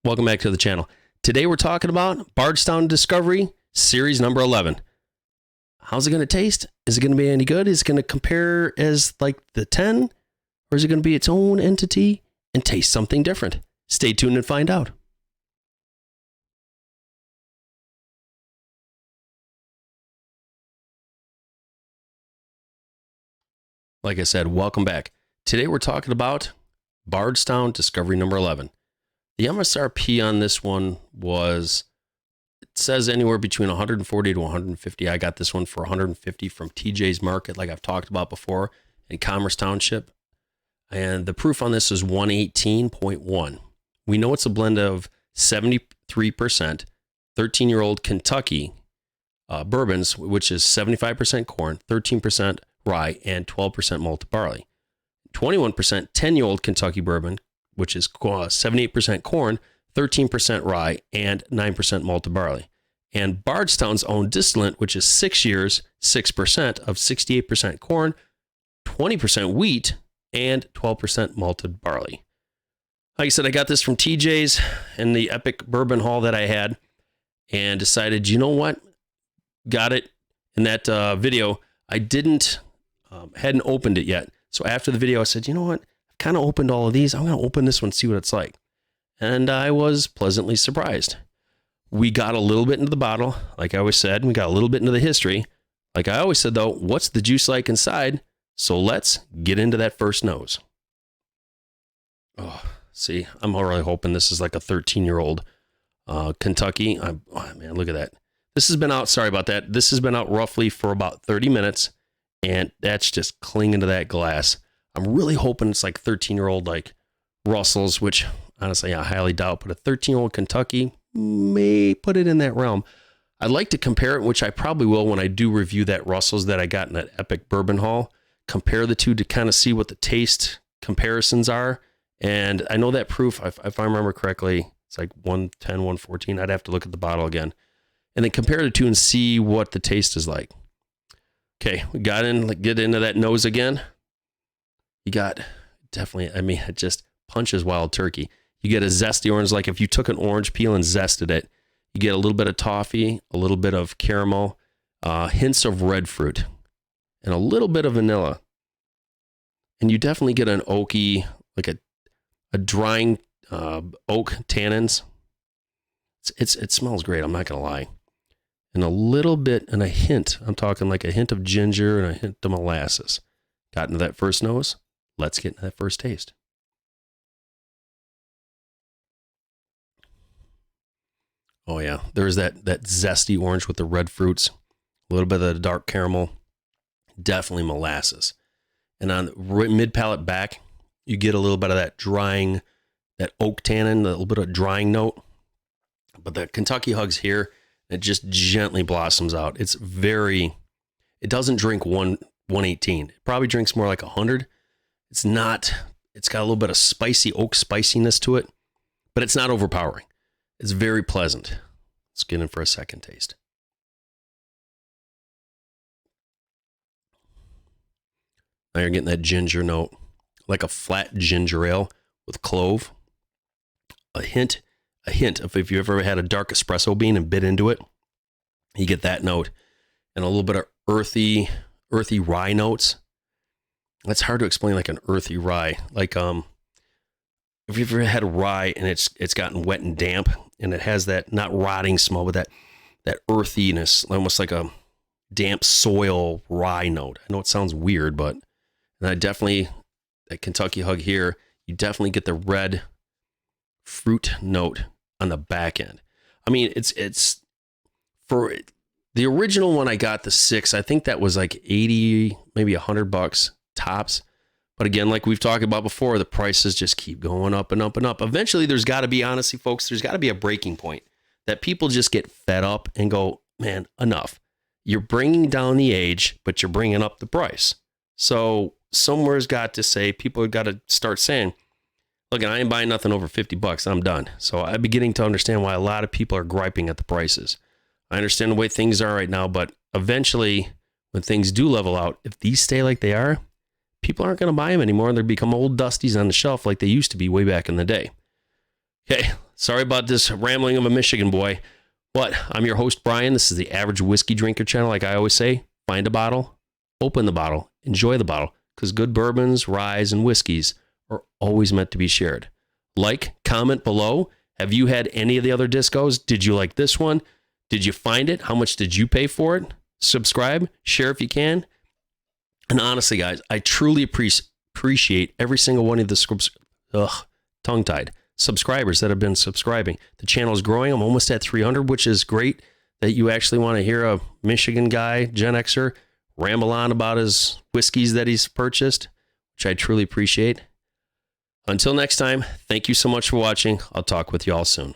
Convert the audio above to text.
Welcome back to the channel. Today we're talking about Bardstown Discovery Series number 11. How's it going to taste? Is it going to be any good? Is it going to compare as like the 10? Or is it going to be its own entity and taste something different? Stay tuned and find out. Like I said, welcome back. Today we're talking about Bardstown Discovery number 11. The MSRP on this one was, it says anywhere between 140 to 150. I got this one for 150 from TJ's Market, like I've talked about before, in Commerce Township. And the proof on this is 118.1. We know it's a blend of 73% 13-year-old Kentucky bourbons, which is 75% corn, 13% rye, and 12% malted barley. 21% 10-year-old Kentucky bourbon, which is 78% corn, 13% rye, and 9% malted barley. And Bardstown's own distillate, which is 6 years, 6% of 68% corn, 20% wheat, and 12% malted barley. Like I said, I got this from TJ's in the epic bourbon haul that I had and decided, you know what? Got it in that video. I hadn't opened it yet. So after the video, I said, you know what? I've kind of opened all of these. I'm going to open this one, see what it's like. And I was pleasantly surprised. We got a little bit into the bottle, like I always said. We got a little bit into the history. Like I always said, though, what's the juice like inside? So let's get into that first nose. Oh, see, I'm already hoping this is like a 13-year-old Kentucky. Oh, man, look at that. This has been out, sorry about that. This has been out roughly for about 30 minutes. And that's just clinging to that glass. I'm really hoping it's like 13-year-old like Russell's, which honestly I highly doubt, but a 13-year-old Kentucky may put it in that realm. I'd like to compare it, which I probably will when I do review that Russell's that I got in that epic bourbon haul. Compare the two to kind of see what the taste comparisons are. And I know that proof, if I remember correctly, it's like 110, 114. I'd have to look at the bottle again. And then compare the two and see what the taste is like. Okay, we got in, get into that nose again. You got definitely, I mean, it just punches wild turkey. You get a zesty orange, like if you took an orange peel and zested it, you get a little bit of toffee, a little bit of caramel, hints of red fruit, and a little bit of vanilla. And you definitely get an oaky, like a drying oak tannins. It smells great, I'm not going to lie. And a little bit and a hint, I'm talking like a hint of ginger and a hint of molasses. Got into that first nose. Let's get into that first taste. Oh yeah, there's that zesty orange with the red fruits, a little bit of the dark caramel, definitely molasses. And on the mid palate back, you get a little bit of that drying, that oak tannin, a little bit of drying note. But the Kentucky hugs here, it just gently blossoms out. It doesn't drink 118. It probably drinks more like 100. It's got a little bit of spicy oak spiciness to it, but it's not overpowering. It's very pleasant. Let's get in for a second taste. Now you're getting that ginger note, like a flat ginger ale with clove. A hint of if you ever had a dark espresso bean and bit into it, you get that note. And a little bit of earthy rye notes. That's hard to explain, like an earthy rye. Like if you've ever had a rye and it's gotten wet and damp and it has that not rotting smell, but that earthiness, almost like a damp soil rye note. I know it sounds weird, but that Kentucky hug here, you definitely get the red fruit note on the back end. I mean, it's for the original one I got, the 6, I think that was like 80, maybe $100 tops. But again, like we've talked about before, the prices just keep going up and up and up. Eventually, there's got to be, honestly, folks, there's got to be a breaking point that people just get fed up and go, man, enough. You're bringing down the age, but you're bringing up the price. So somewhere's got to say, people have got to start saying, look, I ain't buying nothing over $50. I'm done. So I'm beginning to understand why a lot of people are griping at the prices. I understand the way things are right now, but eventually, when things do level out, if these stay like they are, people aren't going to buy them anymore. They'll become old dusties on the shelf like they used to be way back in the day. Okay, sorry about this rambling of a Michigan boy, but I'm your host, Brian. This is the Average Whiskey Drinker channel. Like I always say, find a bottle, open the bottle, enjoy the bottle, because good bourbons, ryes, and whiskeys are always meant to be shared. Like, comment below. Have you had any of the other discos? Did you like this one? Did you find it? How much did you pay for it? Subscribe, share if you can. And honestly, guys, I truly appreciate every single one of the tongue-tied subscribers that have been subscribing. The channel is growing. I'm almost at 300, which is great that you actually want to hear a Michigan guy, Gen Xer, ramble on about his whiskeys that he's purchased, which I truly appreciate. Until next time, thank you so much for watching. I'll talk with you all soon.